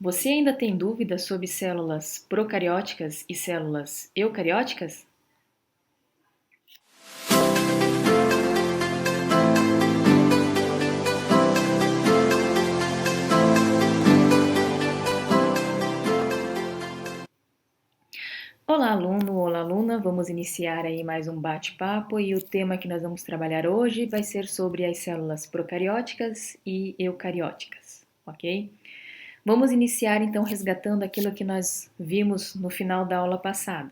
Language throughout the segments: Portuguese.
Você ainda tem dúvidas sobre células procarióticas e células eucarióticas? Olá, aluno, olá, aluna. Vamos iniciar aí mais um bate-papo e o tema que nós vamos trabalhar hoje vai ser sobre as células procarióticas e eucarióticas, ok? Vamos iniciar então resgatando aquilo que nós vimos no final da aula passada.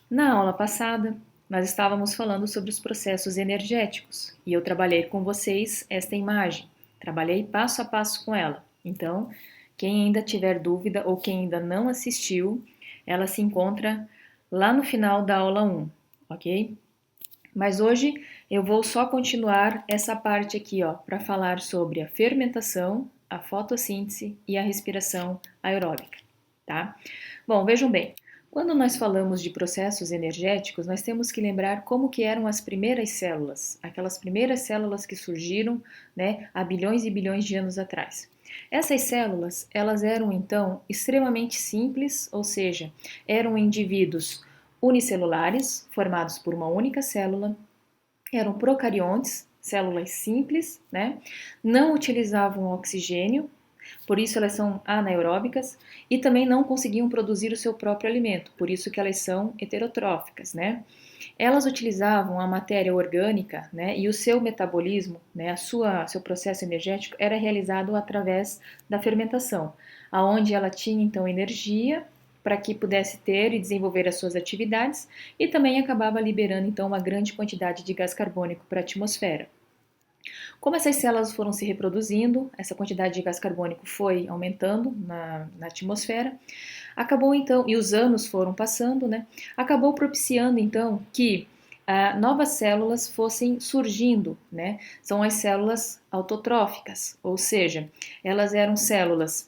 Na aula passada, nós estávamos falando sobre os processos energéticos e eu trabalhei com vocês esta imagem, trabalhei passo a passo com ela. Então, quem ainda tiver dúvida ou quem ainda não assistiu, ela se encontra lá no final da aula 1, ok? Mas hoje eu vou só continuar essa parte aqui, ó, para falar sobre a fermentação, a fotossíntese e a respiração aeróbica, tá? Bom, vejam bem, quando nós falamos de processos energéticos, nós temos que lembrar como que eram as primeiras células, aquelas primeiras células que surgiram, né, há bilhões e bilhões de anos atrás. Essas células, elas eram então extremamente simples, ou seja, eram indivíduos unicelulares, formados por uma única célula, eram procariontes, células simples, né? Não utilizavam oxigênio, por isso elas são anaeróbicas e também não conseguiam produzir o seu próprio alimento, por isso que elas são heterotróficas, né? Elas utilizavam a matéria orgânica, né, e o seu metabolismo, né, seu processo energético era realizado através da fermentação, aonde ela tinha então energia para que pudesse ter e desenvolver as suas atividades e também acabava liberando então uma grande quantidade de gás carbônico para a atmosfera. Como essas células foram se reproduzindo, essa quantidade de gás carbônico foi aumentando na atmosfera, acabou então, e os anos foram passando, né? Acabou propiciando então que novas células fossem surgindo, né? São as células autotróficas, ou seja, elas eram células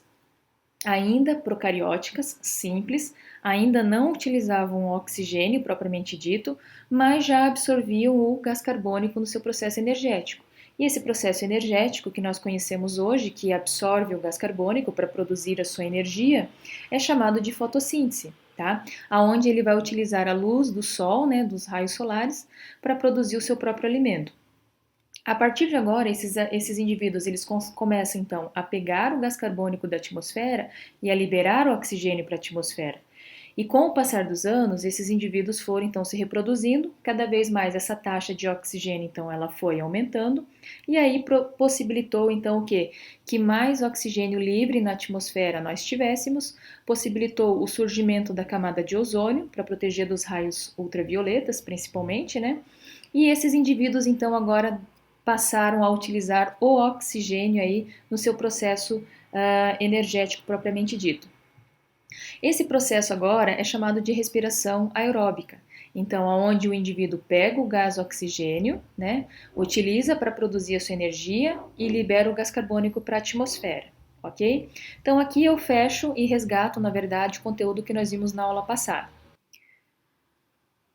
ainda procarióticas, simples, ainda não utilizavam o oxigênio propriamente dito, mas já absorviam o gás carbônico no seu processo energético. E esse processo energético que nós conhecemos hoje, que absorve o gás carbônico para produzir a sua energia, é chamado de fotossíntese, tá? Aonde ele vai utilizar a luz do sol, né, dos raios solares, para produzir o seu próprio alimento. A partir de agora, esses indivíduos eles começam então a pegar o gás carbônico da atmosfera e a liberar o oxigênio para a atmosfera. E com o passar dos anos, esses indivíduos foram então se reproduzindo, cada vez mais essa taxa de oxigênio então ela foi aumentando, e aí possibilitou então o quê? Que mais oxigênio livre na atmosfera nós tivéssemos, possibilitou o surgimento da camada de ozônio para proteger dos raios ultravioletas, principalmente, né? E esses indivíduos então agora passaram a utilizar o oxigênio aí no seu processo energético propriamente dito. Esse processo agora é chamado de respiração aeróbica. Então, aonde o indivíduo pega o gás oxigênio, né, utiliza para produzir a sua energia e libera o gás carbônico para a atmosfera, ok? Então, aqui eu fecho e resgato, na verdade, o conteúdo que nós vimos na aula passada.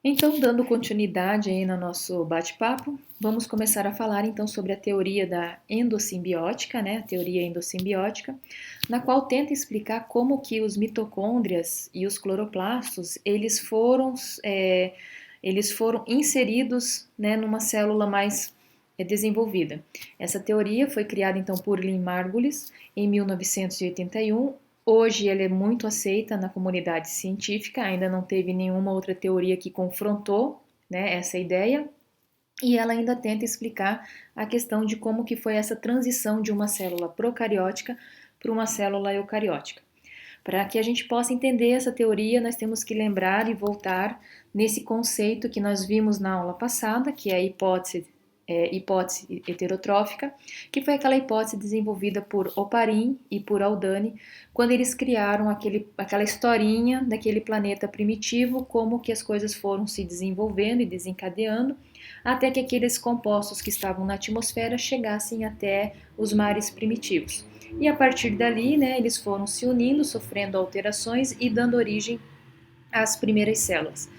Então, dando continuidade aí no nosso bate-papo, vamos começar a falar então sobre a teoria da endossimbiótica, né? A teoria endossimbiótica, na qual tenta explicar como que os mitocôndrias e os cloroplastos eles foram inseridos, né, numa célula mais desenvolvida. Essa teoria foi criada então por Lynn Margulis em 1981. Hoje ela é muito aceita na comunidade científica, ainda não teve nenhuma outra teoria que confrontou, né, essa ideia, e ela ainda tenta explicar a questão de como que foi essa transição de uma célula procariótica para uma célula eucariótica. Para que a gente possa entender essa teoria, nós temos que lembrar e voltar nesse conceito que nós vimos na aula passada, que é a hipótese heterotrófica, que foi aquela hipótese desenvolvida por Oparin e por Haldane, quando eles criaram aquela historinha daquele planeta primitivo, como que as coisas foram se desenvolvendo e desencadeando, até que aqueles compostos que estavam na atmosfera chegassem até os mares primitivos. E a partir dali, né, eles foram se unindo, sofrendo alterações e dando origem às primeiras células.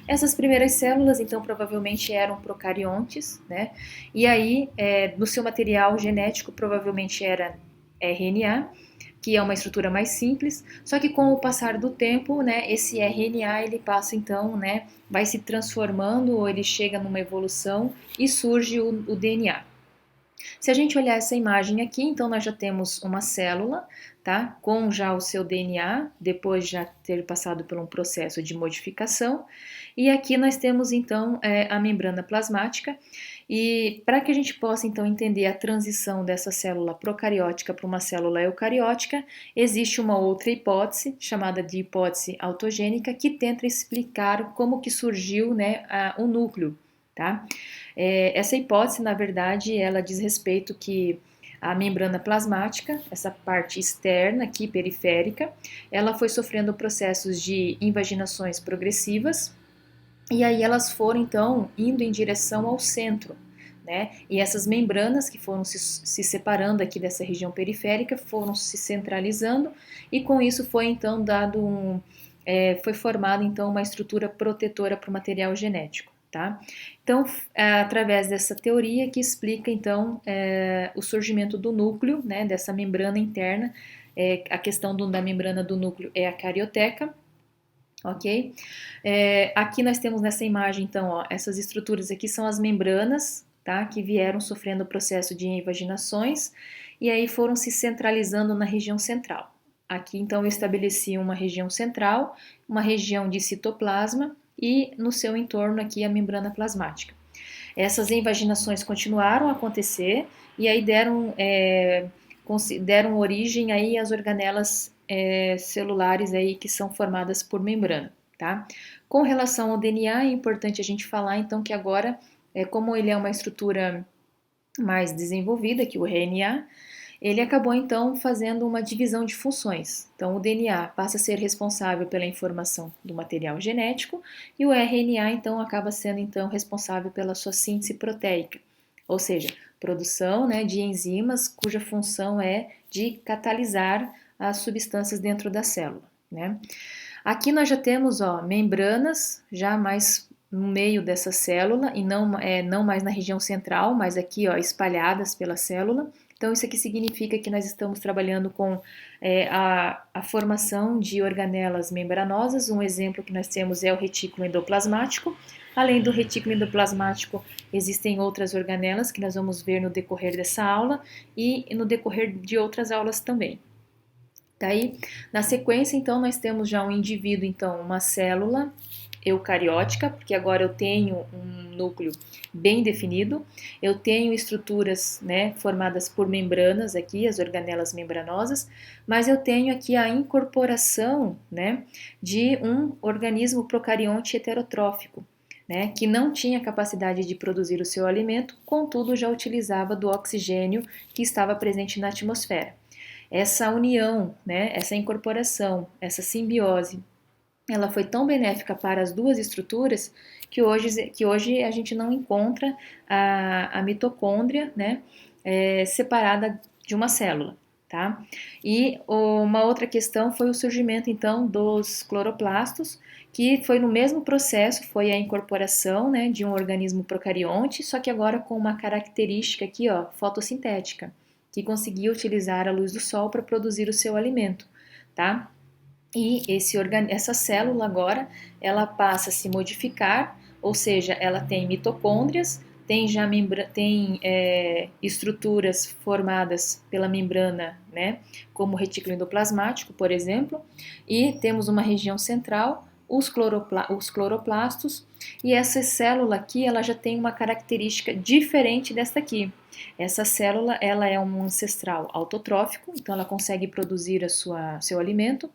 Essas primeiras células, então, provavelmente eram procariontes, né? E aí, no seu material genético, provavelmente era RNA, que é uma estrutura mais simples, só que com o passar do tempo, né, esse RNA ele passa então, né, vai se transformando ou ele chega numa evolução e surge o DNA. Se a gente olhar essa imagem aqui, então nós já temos uma célula, tá? Com já o seu DNA, depois de já ter passado por um processo de modificação. E aqui nós temos então a membrana plasmática. E para que a gente possa então entender a transição dessa célula procariótica para uma célula eucariótica, existe uma outra hipótese, chamada de hipótese autogênica, que tenta explicar como que surgiu, né, o núcleo, tá? Essa hipótese, na verdade, ela diz respeito que a membrana plasmática, essa parte externa aqui, periférica, ela foi sofrendo processos de invaginações progressivas e aí elas foram, então, indo em direção ao centro, né? E essas membranas que foram se separando aqui dessa região periférica foram se centralizando e com isso foi, então, foi formada, então, uma estrutura protetora para o material genético. Tá? Então, através dessa teoria que explica, então, o surgimento do núcleo, né, dessa membrana interna, a questão da membrana do núcleo é a carioteca, ok? Aqui nós temos nessa imagem, então, ó, essas estruturas aqui são as membranas, tá, que vieram sofrendo o processo de invaginações e aí foram se centralizando na região central. Aqui, então, eu estabeleci uma região central, uma região de citoplasma, e no seu entorno aqui a membrana plasmática. Essas invaginações continuaram a acontecer e aí deram origem aí às organelas celulares aí que são formadas por membrana, tá? Com relação ao DNA, é importante a gente falar então que agora, como ele é uma estrutura mais desenvolvida que o RNA, ele acabou então fazendo uma divisão de funções. Então, o DNA passa a ser responsável pela informação do material genético e o RNA então acaba sendo então responsável pela sua síntese proteica, ou seja, produção, né, de enzimas cuja função é de catalisar as substâncias dentro da célula, né? Aqui nós já temos, ó, membranas já mais no meio dessa célula e não mais na região central, mas aqui, ó, espalhadas pela célula. Então, isso aqui significa que nós estamos trabalhando com a formação de organelas membranosas. Um exemplo que nós temos é o retículo endoplasmático. Além do retículo endoplasmático, existem outras organelas que nós vamos ver no decorrer dessa aula e no decorrer de outras aulas também. Daí, na sequência, então, nós temos já um indivíduo, então, uma célula eucariótica, porque agora eu tenho um núcleo bem definido, eu tenho estruturas, né, formadas por membranas aqui, as organelas membranosas, mas eu tenho aqui a incorporação, né, de um organismo procarionte heterotrófico, né, que não tinha capacidade de produzir o seu alimento, contudo já utilizava do oxigênio que estava presente na atmosfera. Essa união, né, essa incorporação, essa simbiose, ela foi tão benéfica para as duas estruturas que hoje a gente não encontra a mitocôndria, né, separada de uma célula, tá? E uma outra questão foi o surgimento, então, dos cloroplastos, que foi no mesmo processo, foi a incorporação, né, de um organismo procarionte, só que agora com uma característica aqui, ó, fotossintética, que conseguia utilizar a luz do sol para produzir o seu alimento, tá? E essa célula agora, ela passa a se modificar, ou seja, ela tem mitocôndrias, tem estruturas formadas pela membrana, né, como o retículo endoplasmático, por exemplo, e temos uma região central, os cloroplastos, e essa célula aqui, ela já tem uma característica diferente desta aqui. Essa célula, ela é um ancestral autotrófico, então ela consegue produzir seu alimento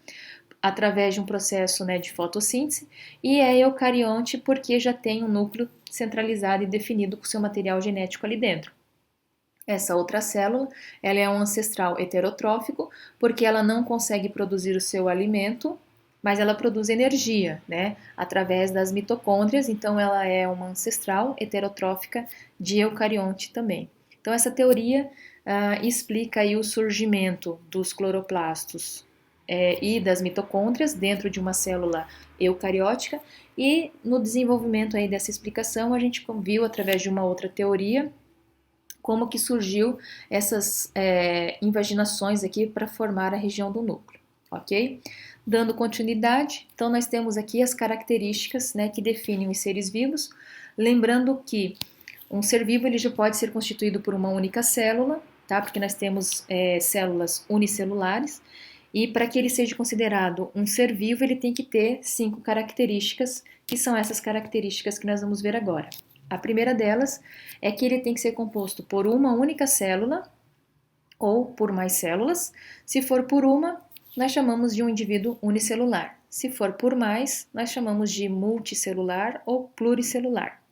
através de um processo, né, de fotossíntese, e é eucarionte porque já tem um núcleo centralizado e definido com seu material genético ali dentro. Essa outra célula, ela é um ancestral heterotrófico porque ela não consegue produzir o seu alimento, mas ela produz energia, né, através das mitocôndrias, então ela é uma ancestral heterotrófica de eucarionte também. Então essa teoria explica aí o surgimento dos cloroplastos e das mitocôndrias dentro de uma célula eucariótica, e no desenvolvimento aí dessa explicação a gente viu através de uma outra teoria como que surgiu essas invaginações aqui para formar a região do núcleo, ok? Dando continuidade, então nós temos aqui as características, né, que definem os seres vivos, lembrando que um ser vivo ele já pode ser constituído por uma única célula, tá? Porque nós temos células unicelulares, e para que ele seja considerado um ser vivo, ele tem que ter 5 características, que são essas características que nós vamos ver agora. A primeira delas é que ele tem que ser composto por uma única célula ou por mais células. Se for por uma, nós chamamos de um indivíduo unicelular. Se for por mais, nós chamamos de multicelular ou pluricelular.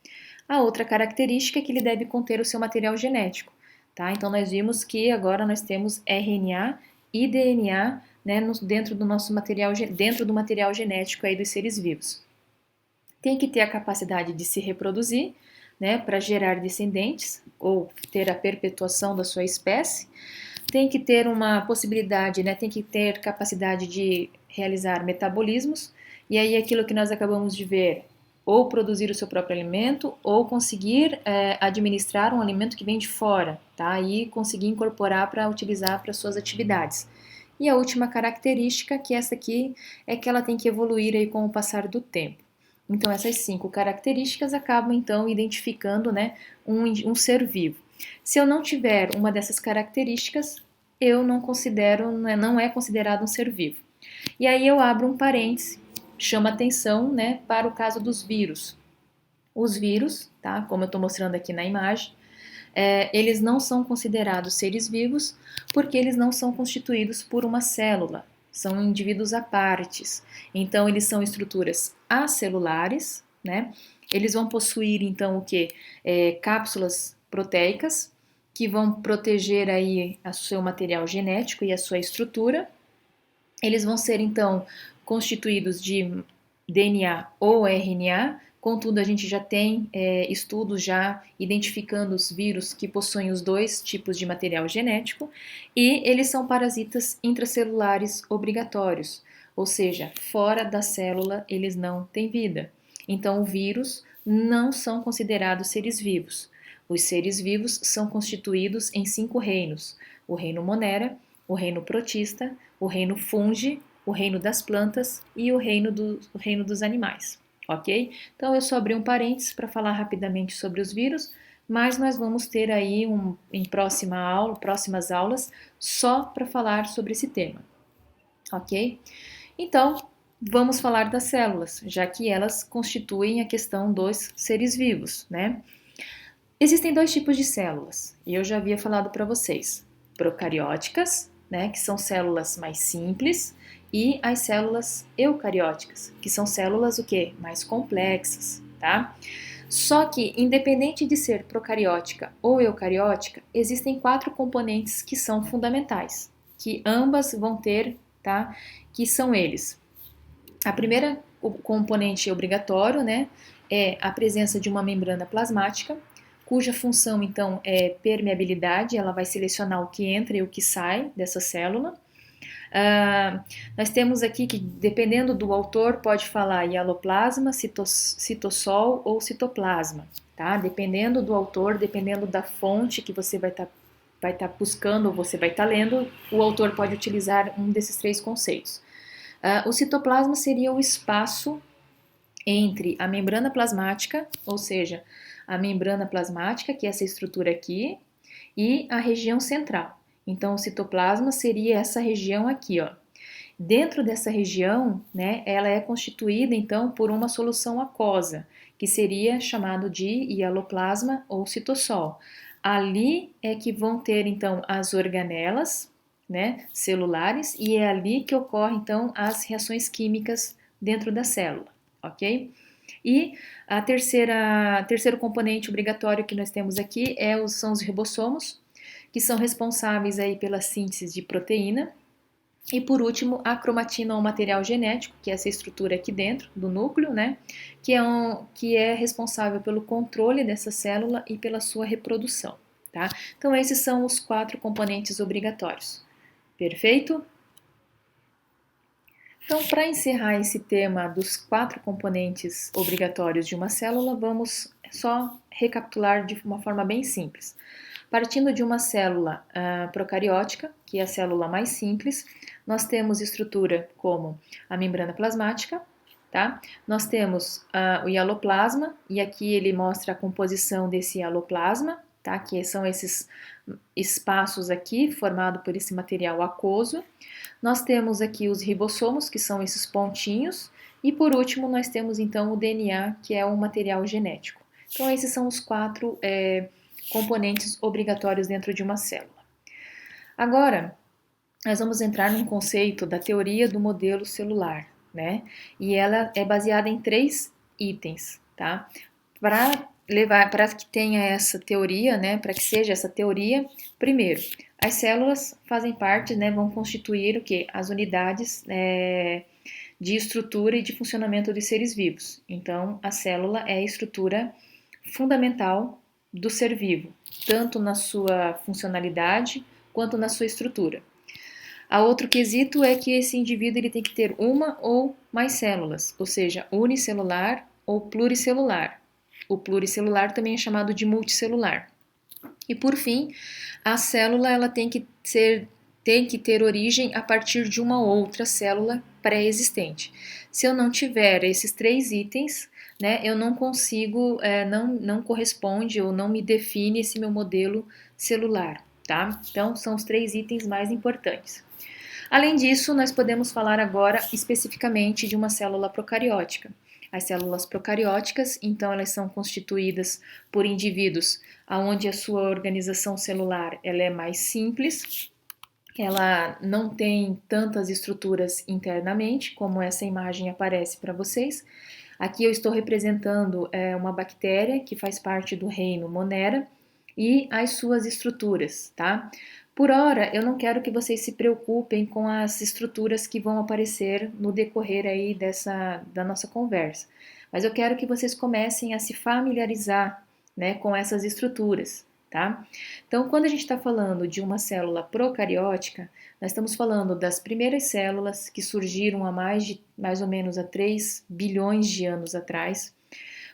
A outra característica é que ele deve conter o seu material genético, tá? Então nós vimos que agora nós temos RNA e DNA, né, dentro do nosso material, dentro do material genético aí dos seres vivos. Tem que ter a capacidade de se reproduzir, né, para gerar descendentes ou ter a perpetuação da sua espécie. Tem que ter uma possibilidade, né, tem que ter capacidade de realizar metabolismos, e aí aquilo que nós acabamos de ver, ou produzir o seu próprio alimento, ou conseguir administrar um alimento que vem de fora, tá? E conseguir incorporar para utilizar para suas atividades. E a última característica, que essa aqui, é que ela tem que evoluir aí com o passar do tempo. Então, essas 5 características acabam, então, identificando, né, um ser vivo. Se eu não tiver uma dessas características, eu não considero, né, não é considerado um ser vivo. E aí eu abro um parêntese, chama atenção, né, para o caso dos vírus. Os vírus, tá, como eu estou mostrando aqui na imagem, eles não são considerados seres vivos porque eles não são constituídos por uma célula, são indivíduos à partes. Então, eles são estruturas acelulares, né? Eles vão possuir, então, o que? Cápsulas proteicas que vão proteger aí o seu material genético e a sua estrutura. Eles vão ser, então, constituídos de DNA ou RNA, contudo, a gente já tem estudos já identificando os vírus que possuem os dois tipos de material genético, e eles são parasitas intracelulares obrigatórios, ou seja, fora da célula eles não têm vida. Então, o vírus não são considerados seres vivos. Os seres vivos são constituídos em 5 reinos: o reino Monera, o reino Protista, o reino Fungi, o reino das plantas e o reino dos animais, ok? Então eu só abri um parênteses para falar rapidamente sobre os vírus, mas nós vamos ter aí em próximas aulas só para falar sobre esse tema, ok? Então vamos falar das células, já que elas constituem a questão dos seres vivos, né? Existem 2 tipos de células, e eu já havia falado para vocês: procarióticas, né, que são células mais simples, e as células eucarióticas, que são células o quê? Mais complexas, tá? Só que, independente de ser procariótica ou eucariótica, existem 4 componentes que são fundamentais, que ambas vão ter, tá? Que são eles. A primeira, o componente obrigatório, né, é a presença de uma membrana plasmática, cuja função, então, é permeabilidade, ela vai selecionar o que entra e o que sai dessa célula. Nós temos aqui que, dependendo do autor, pode falar hialoplasma, citossol ou citoplasma, tá? Dependendo do autor, dependendo da fonte que você vai estar buscando ou você vai estar lendo, o autor pode utilizar um desses 3 conceitos. O citoplasma seria o espaço entre a membrana plasmática, ou seja, a membrana plasmática, que é essa estrutura aqui, e a região central. Então, o citoplasma seria essa região aqui, ó. Dentro dessa região, né, ela é constituída, então, por uma solução aquosa, que seria chamado de hialoplasma ou citossol. Ali é que vão ter, então, as organelas, né, celulares, e é ali que ocorrem, então, as reações químicas dentro da célula, ok? E terceiro componente obrigatório que nós temos aqui são os ribossomos, que são responsáveis aí pela síntese de proteína. E por último, a cromatina ou material genético, que é essa estrutura aqui dentro do núcleo, né? Que é responsável pelo controle dessa célula e pela sua reprodução, tá? Então esses são os 4 componentes obrigatórios. Perfeito? Então, para encerrar esse tema dos 4 componentes obrigatórios de uma célula, vamos só recapitular de uma forma bem simples. Partindo de uma célula procariótica, que é a célula mais simples, nós temos estrutura como a membrana plasmática, tá? Nós temos o hialoplasma, e aqui ele mostra a composição desse hialoplasma, tá? Que são esses espaços aqui, formado por esse material aquoso. Nós temos aqui os ribossomos, que são esses pontinhos, e por último nós temos então o DNA, que é um material genético. Então esses são os quatro componentes obrigatórios dentro de uma célula. Agora, nós vamos entrar num conceito da teoria do modelo celular, né? E ela é baseada em 3 itens, tá? Para que tenha essa teoria, né? Para que seja essa teoria, primeiro, as células fazem parte, né? Vão constituir o que? As unidades de estrutura e de funcionamento dos seres vivos. Então, a célula é a estrutura fundamental do ser vivo, tanto na sua funcionalidade quanto na sua estrutura. A outro quesito é que esse indivíduo ele tem que ter uma ou mais células, ou seja, unicelular ou pluricelular. O pluricelular também é chamado de multicelular. E por fim, a célula ela tem que ter origem a partir de uma outra célula pré-existente. Se eu não tiver esses 3 itens, né, eu não consigo, não corresponde ou não me define esse meu modelo celular, tá? Então, são os 3 itens mais importantes. Além disso, nós podemos falar agora especificamente de uma célula procariótica. As células procarióticas, então, elas são constituídas por indivíduos onde a sua organização celular ela é mais simples, ela não tem tantas estruturas internamente, como essa imagem aparece para vocês. Aqui eu estou representando uma bactéria que faz parte do reino Monera e as suas estruturas, tá? Por hora, eu não quero que vocês se preocupem com as estruturas que vão aparecer no decorrer aí da nossa conversa, mas eu quero que vocês comecem a se familiarizar, né, com essas estruturas, tá? Então, quando a gente está falando de uma célula procariótica, nós estamos falando das primeiras células que surgiram há mais ou menos há 3 bilhões de anos atrás.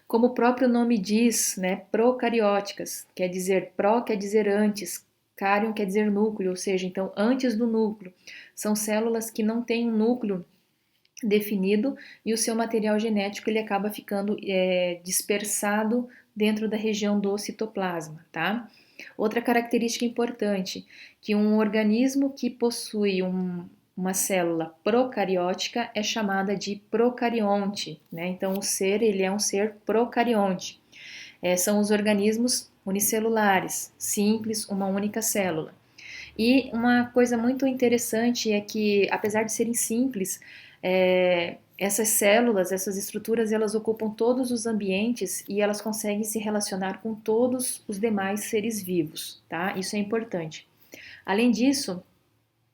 Como o próprio nome diz, né, procarióticas, quer dizer antes, cárion quer dizer núcleo, ou seja, então antes do núcleo. São células que não têm um núcleo definido e o seu material genético ele acaba ficando dispersado dentro da região do citoplasma, tá? Outra característica importante, que um organismo que possui uma célula procariótica é chamada de procarionte, né? Então o ser ele é um ser procarionte. São os organismos unicelulares, simples, uma única célula. E uma coisa muito interessante é que, apesar de serem simples, essas células, essas estruturas, elas ocupam todos os ambientes e elas conseguem se relacionar com todos os demais seres vivos, tá? Isso é importante. Além disso,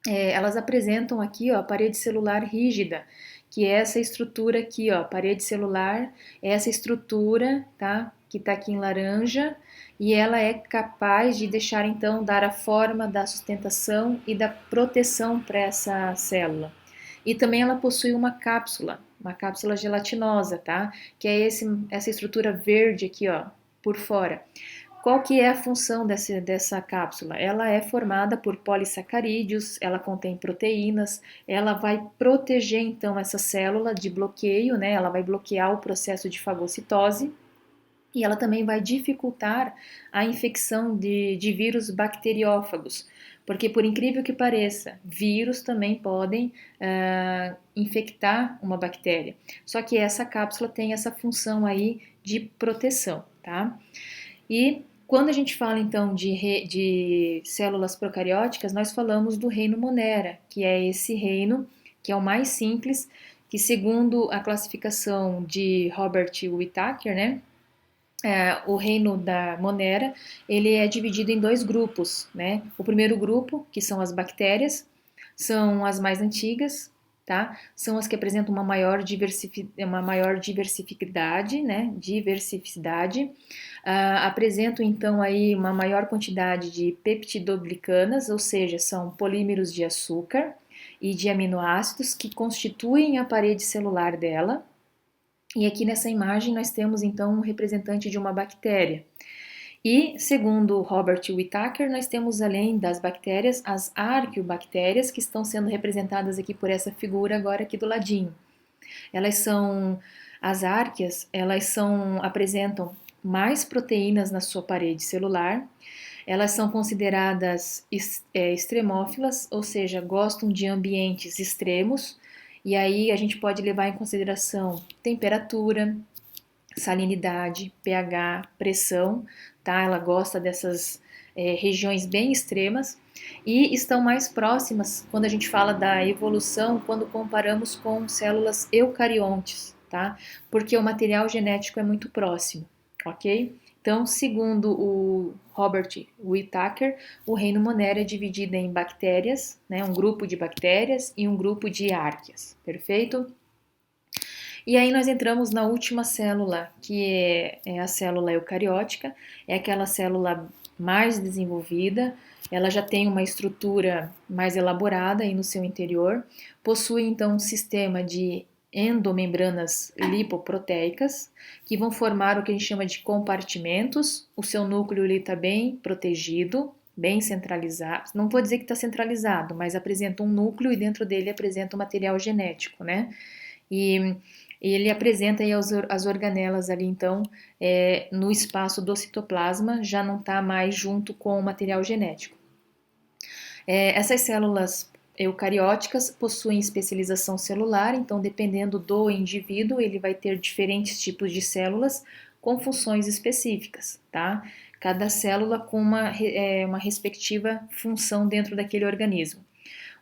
elas apresentam aqui, ó, a parede celular rígida, que é essa estrutura aqui, ó, parede celular, é essa estrutura, tá? Que tá aqui em laranja, e ela é capaz de deixar, então, dar a forma da sustentação e da proteção para essa célula. E também ela possui uma cápsula gelatinosa, tá? Que é essa estrutura verde aqui, ó, por fora. Qual que é a função dessa cápsula? Ela é formada por polissacarídeos, ela contém proteínas, ela vai proteger então essa célula de bloqueio, né? Ela vai bloquear o processo de fagocitose e ela também vai dificultar a infecção de vírus bacteriófagos, porque por incrível que pareça, vírus também podem infectar uma bactéria. Só que essa cápsula tem essa função aí de proteção, tá? E quando a gente fala então de células procarióticas, nós falamos do reino Monera, que é esse reino que é o mais simples, que segundo a classificação de Robert Whittaker, né, o reino da Monera, ele é dividido em 2 grupos, né? O primeiro grupo, que são as bactérias, são as mais antigas, tá? São as que apresentam uma maior diversificidade, né? Apresentam então aí uma maior quantidade de peptidoglicanas, ou seja, são polímeros de açúcar e de aminoácidos que constituem a parede celular dela. E aqui nessa imagem nós temos então um representante de uma bactéria. E, segundo Robert Whittaker, nós temos, além das bactérias, as arqueobactérias, que estão sendo representadas aqui por essa figura agora aqui do ladinho. Elas são, as árqueas, apresentam mais proteínas na sua parede celular. Elas são consideradas extremófilas, ou seja, gostam de ambientes extremos, e aí a gente pode levar em consideração temperatura, salinidade, pH, pressão, tá? Ela gosta dessas regiões bem extremas e estão mais próximas quando a gente fala da evolução, quando comparamos com células eucariontes, tá? Porque o material genético é muito próximo, ok? Então, segundo o Robert Whittaker, o reino Monera é dividido em bactérias, né, um grupo de bactérias e um grupo de árqueas, perfeito? E aí nós entramos na última célula, que é a célula eucariótica, é aquela célula mais desenvolvida, ela já tem uma estrutura mais elaborada aí no seu interior, possui então um sistema de endomembranas lipoproteicas, que vão formar o que a gente chama de compartimentos, o seu núcleo está bem protegido, bem centralizado, não vou dizer que está centralizado, mas apresenta um núcleo e dentro dele apresenta o material genético, né? E ele apresenta aí as organelas ali, então, no espaço do citoplasma, já não está mais junto com o material genético. Essas células eucarióticas possuem especialização celular, então, dependendo do indivíduo, ele vai ter diferentes tipos de células com funções específicas, tá? Cada célula com uma respectiva função dentro daquele organismo.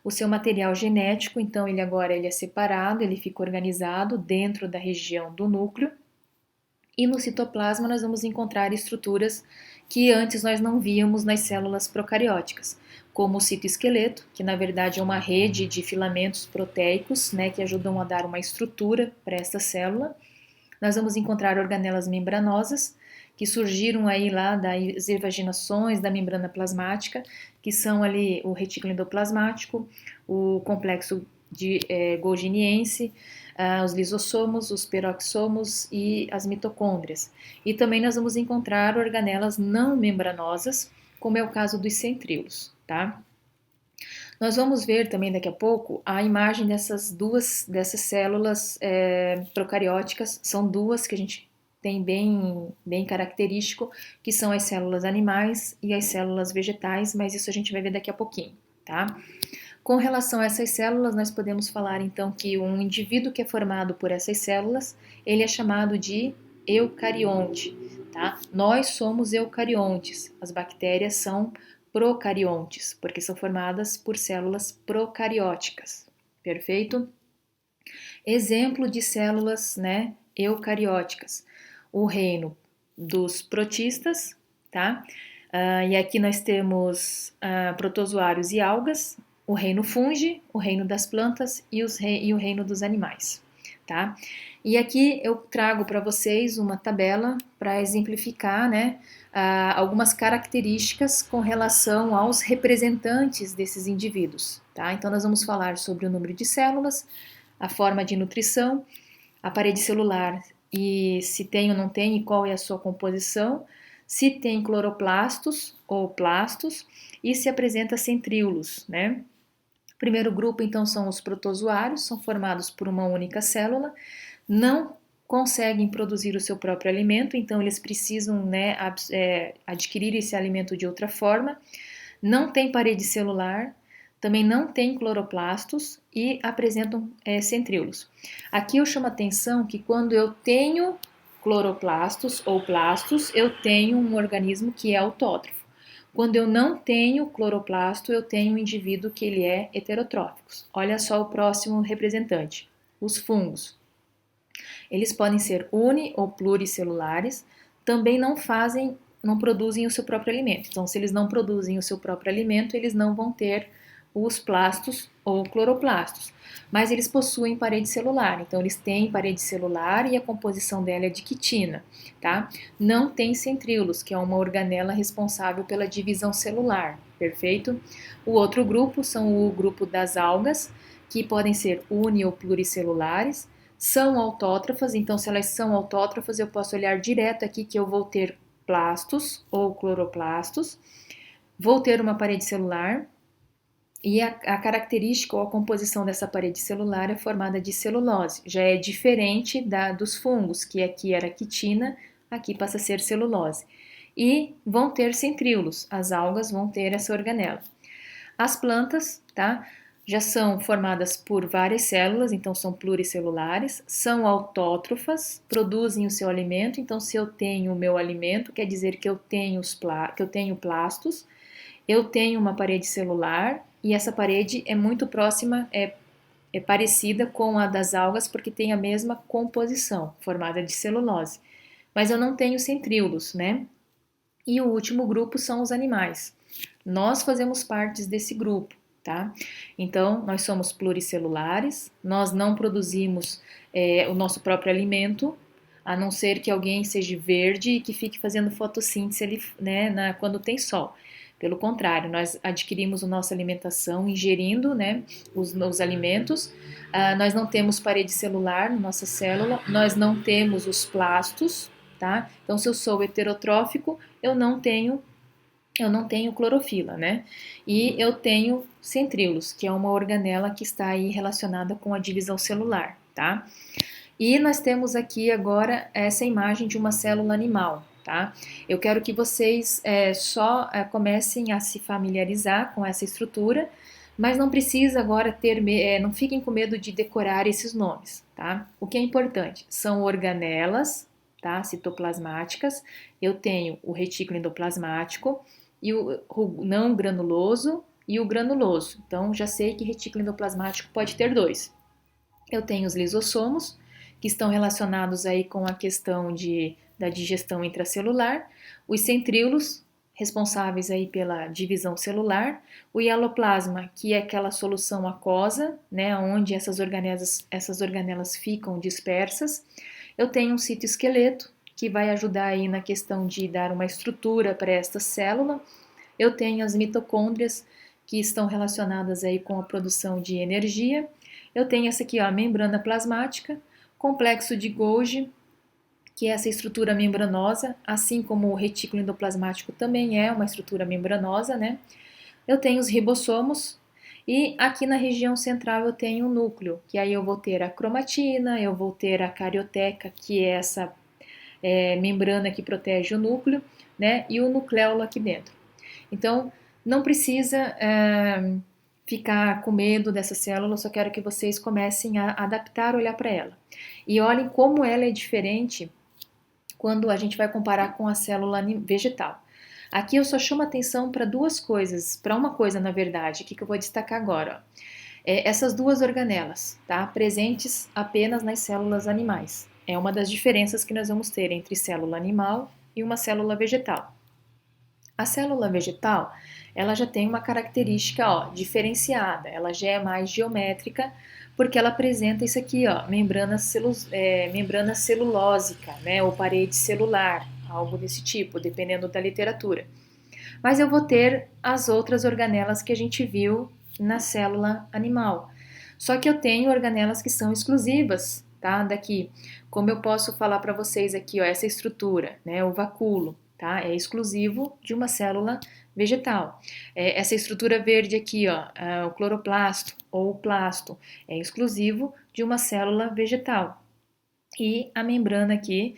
O seu material genético, então, ele é separado, ele fica organizado dentro da região do núcleo. E no citoplasma nós vamos encontrar estruturas que antes nós não víamos nas células procarióticas, como o citoesqueleto, que na verdade é uma rede de filamentos proteicos, né, que ajudam a dar uma estrutura para essa célula. Nós vamos encontrar organelas membranosas, que surgiram aí lá das evaginações da membrana plasmática, que são ali o retículo endoplasmático, o complexo de Golginiense, os lisossomos, os peroxomos e as mitocôndrias. E também nós vamos encontrar organelas não membranosas, como é o caso dos centríolos, tá? Nós vamos ver também daqui a pouco a imagem dessas células procarióticas, são duas que a gente tem bem característico, que são as células animais e as células vegetais, mas isso a gente vai ver daqui a pouquinho, tá? Com relação a essas células, nós podemos falar então que um indivíduo que é formado por essas células, ele é chamado de eucarionte, tá? Nós somos eucariontes, as bactérias são procariontes, porque são formadas por células procarióticas, perfeito? Exemplo de células, né, eucarióticas, o reino dos protistas, tá? E aqui nós temos protozoários e algas, o reino fungi, o reino das plantas e o reino dos animais, tá? E aqui eu trago para vocês uma tabela para exemplificar, né, algumas características com relação aos representantes desses indivíduos, tá? Então nós vamos falar sobre o número de células, a forma de nutrição, a parede celular e se tem ou não tem e qual é a sua composição, se tem cloroplastos ou plastos e se apresenta centríolos, né? O primeiro grupo, então, são os protozoários, são formados por uma única célula, não conseguem produzir o seu próprio alimento, então eles precisam, né, adquirir esse alimento de outra forma, não tem parede celular, também não tem cloroplastos e apresentam centríolos. Aqui eu chamo a atenção que quando eu tenho cloroplastos ou plastos, eu tenho um organismo que é autótrofo. Quando eu não tenho cloroplasto, eu tenho um indivíduo que ele é heterotrófico. Olha só o próximo representante, os fungos. Eles podem ser uni ou pluricelulares, também não produzem o seu próprio alimento. Então, se eles não produzem o seu próprio alimento, eles não vão ter os plastos ou cloroplastos, mas eles possuem parede celular, então eles têm parede celular e a composição dela é de quitina, tá? Não tem centríolos, que é uma organela responsável pela divisão celular, perfeito? O outro grupo são o grupo das algas, que podem ser uni ou pluricelulares, são autótrofas, então se elas são autótrofas eu posso olhar direto aqui que eu vou ter plastos ou cloroplastos, vou ter uma parede celular e a característica ou a composição dessa parede celular é formada de celulose. Já é diferente dos fungos, que aqui era quitina, aqui passa a ser celulose. E vão ter centríolos, as algas vão ter essa organela. As plantas, tá? Já são formadas por várias células, então são pluricelulares, são autótrofas, produzem o seu alimento, então se eu tenho o meu alimento, quer dizer que eu tenho plastos, eu tenho uma parede celular e essa parede é muito próxima, é parecida com a das algas porque tem a mesma composição, formada de celulose. Mas eu não tenho centríolos, né? E o último grupo são os animais. Nós fazemos parte desse grupo, tá? Então, nós somos pluricelulares, nós não produzimos o nosso próprio alimento, a não ser que alguém seja verde e que fique fazendo fotossíntese, né, quando tem sol. Pelo contrário, nós adquirimos a nossa alimentação ingerindo, né, os alimentos. Nós não temos parede celular na nossa célula, nós não temos os plastos, tá? Então, se eu sou heterotrófico, eu não tenho clorofila, né? E eu tenho centríolos, que é uma organela que está aí relacionada com a divisão celular, tá? E nós temos aqui agora essa imagem de uma célula animal, tá? Eu quero que vocês só comecem a se familiarizar com essa estrutura, mas não precisa agora não fiquem com medo de decorar esses nomes, tá? O que é importante são organelas, tá? Citoplasmáticas. Eu tenho o retículo endoplasmático e o não granuloso e o granuloso. Então já sei que retículo endoplasmático pode ter dois. Eu tenho os lisossomos, que estão relacionados aí com a questão da digestão intracelular, os centríolos, responsáveis aí pela divisão celular, o hialoplasma, que é aquela solução aquosa, né, onde essas organelas ficam dispersas. Eu tenho um citoesqueleto, que vai ajudar aí na questão de dar uma estrutura para esta célula. Eu tenho as mitocôndrias, que estão relacionadas aí com a produção de energia. Eu tenho essa aqui, ó, a membrana plasmática, complexo de Golgi, que é essa estrutura membranosa, assim como o retículo endoplasmático também é uma estrutura membranosa, né? Eu tenho os ribossomos e aqui na região central eu tenho o núcleo, que aí eu vou ter a cromatina, eu vou ter a carioteca, que é essa membrana que protege o núcleo, né? E o nucleolo aqui dentro. Então, não precisa ficar com medo dessa célula, eu só quero que vocês comecem a adaptar, olhar para ela. E olhem como ela é diferente quando a gente vai comparar com a célula vegetal. Aqui eu só chamo atenção para duas coisas, para uma coisa na verdade, que eu vou destacar agora. Ó. Essas duas organelas, tá? Presentes apenas nas células animais. É uma das diferenças que nós vamos ter entre célula animal e uma célula vegetal. A célula vegetal, ela já tem uma característica, ó, diferenciada, ela já é mais geométrica, porque ela apresenta isso aqui, ó, membrana celulósica, né, ou parede celular, algo desse tipo, dependendo da literatura. Mas eu vou ter as outras organelas que a gente viu na célula animal. Só que eu tenho organelas que são exclusivas, tá? Daqui, como eu posso falar para vocês aqui, ó, essa estrutura, né, o vacúolo, tá? É exclusivo de uma célula vegetal. Essa estrutura verde aqui, ó, o cloroplasto ou o plasto, é exclusivo de uma célula vegetal. E a membrana aqui,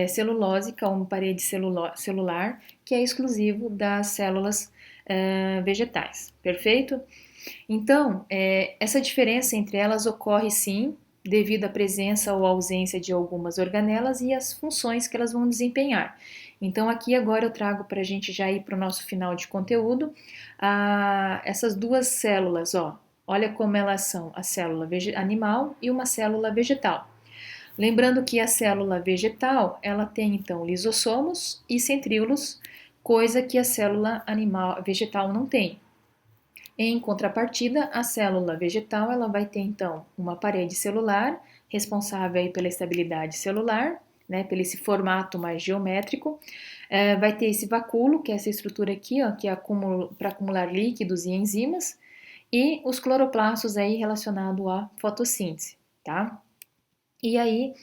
celulósica, ou uma parede celular, que é exclusivo das células vegetais, perfeito? Então, essa diferença entre elas ocorre sim, devido à presença ou ausência de algumas organelas e as funções que elas vão desempenhar. Então, aqui agora eu trago para a gente já ir para o nosso final de conteúdo, essas duas células, ó, olha como elas são, a célula animal e uma célula vegetal. Lembrando que a célula vegetal, ela tem então lisossomos e centríolos, coisa que a célula vegetal não tem. Em contrapartida, a célula vegetal, ela vai ter então uma parede celular, responsável aí pela estabilidade celular, né, pelo esse formato mais geométrico, vai ter esse vacúolo, que é essa estrutura aqui, ó, que é para acumular líquidos e enzimas, e os cloroplastos aí relacionados à fotossíntese, tá? E aí,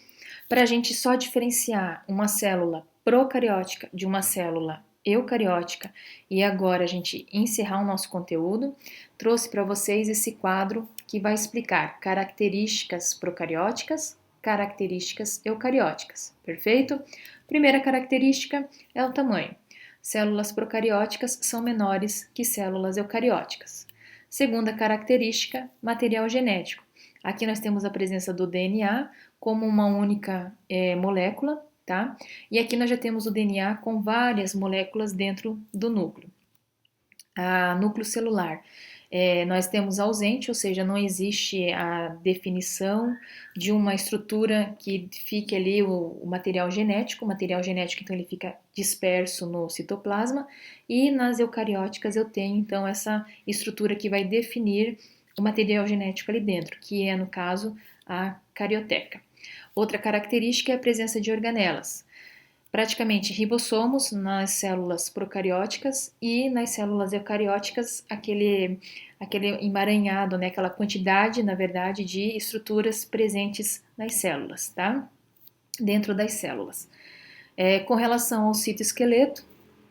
para a gente só diferenciar uma célula procariótica de uma célula eucariótica e agora a gente encerrar o nosso conteúdo, trouxe para vocês esse quadro que vai explicar características procarióticas, características eucarióticas, perfeito? Primeira característica é o tamanho. Células procarióticas são menores que células eucarióticas. Segunda característica, material genético. Aqui nós temos a presença do DNA como uma única molécula, tá? E aqui nós já temos o DNA com várias moléculas dentro do núcleo. Núcleo celular. Nós temos ausente, ou seja, não existe a definição de uma estrutura que fique ali o material genético. O material genético, então, ele fica disperso no citoplasma. E nas eucarióticas eu tenho, então, essa estrutura que vai definir o material genético ali dentro, que é, no caso, a carioteca. Outra característica é a presença de organelas. Praticamente ribossomos nas células procarióticas e nas células eucarióticas aquele emaranhado, né, aquela quantidade, na verdade, de estruturas presentes nas células, tá? Dentro das células. Com relação ao citoesqueleto,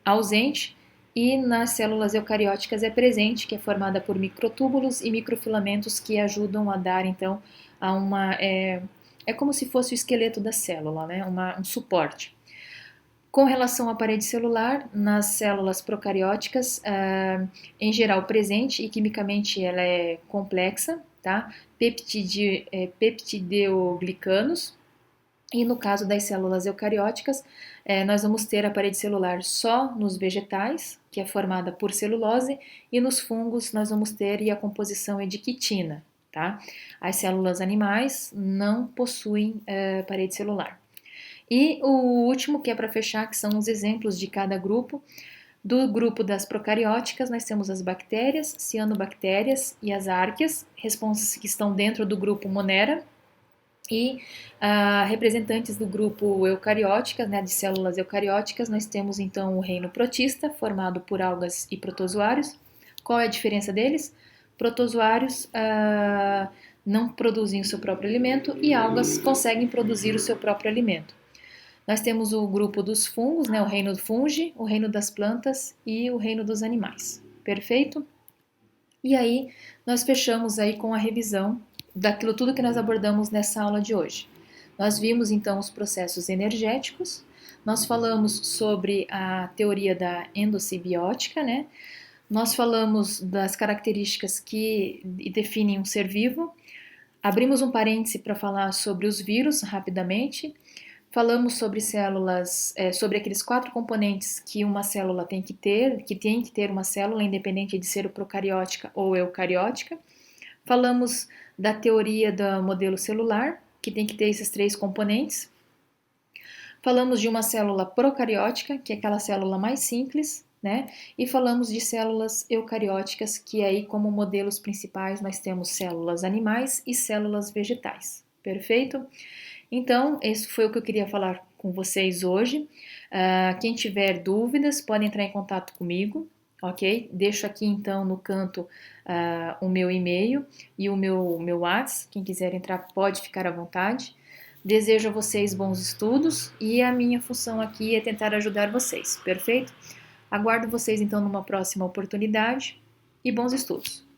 ausente, e nas células eucarióticas é presente, que é formada por microtúbulos e microfilamentos que ajudam a dar, então, a uma... É como se fosse o esqueleto da célula, né? Um suporte. Com relação à parede celular, nas células procarióticas, em geral presente e quimicamente ela é complexa, tá? Peptideoglicanos. E no caso das células eucarióticas, nós vamos ter a parede celular só nos vegetais, que é formada por celulose, e nos fungos nós vamos ter a composição é de quitina, tá? As células animais não possuem parede celular. E o último, que é para fechar, que são os exemplos de cada grupo. Do grupo das procarióticas, nós temos as bactérias, cianobactérias e as árqueas, que estão dentro do grupo Monera, e representantes do grupo eucarióticas, né, de células eucarióticas, nós temos então o reino protista, formado por algas e protozoários. Qual é a diferença deles? Protozoários não produzem o seu próprio alimento e algas conseguem produzir o seu próprio alimento. Nós temos o grupo dos fungos, né, o reino do fungi, o reino das plantas e o reino dos animais. Perfeito? E aí, nós fechamos aí com a revisão daquilo tudo que nós abordamos nessa aula de hoje. Nós vimos então os processos energéticos, nós falamos sobre a teoria da endossimbiótica, né? Nós falamos das características que definem um ser vivo, abrimos um parêntese para falar sobre os vírus rapidamente. Falamos sobre células, sobre aqueles 4 componentes que uma célula tem que ter uma célula, independente de ser procariótica ou eucariótica. Falamos da teoria do modelo celular, que tem que ter esses 3 componentes. Falamos de uma célula procariótica, que é aquela célula mais simples, né? E falamos de células eucarióticas, que aí como modelos principais nós temos células animais e células vegetais. Perfeito? Então, esse foi o que eu queria falar com vocês hoje. Quem tiver dúvidas, pode entrar em contato comigo, ok? Deixo aqui então no canto o meu e-mail e o meu WhatsApp. Quem quiser entrar pode ficar à vontade. Desejo a vocês bons estudos e a minha função aqui é tentar ajudar vocês, perfeito? Aguardo vocês então numa próxima oportunidade e bons estudos!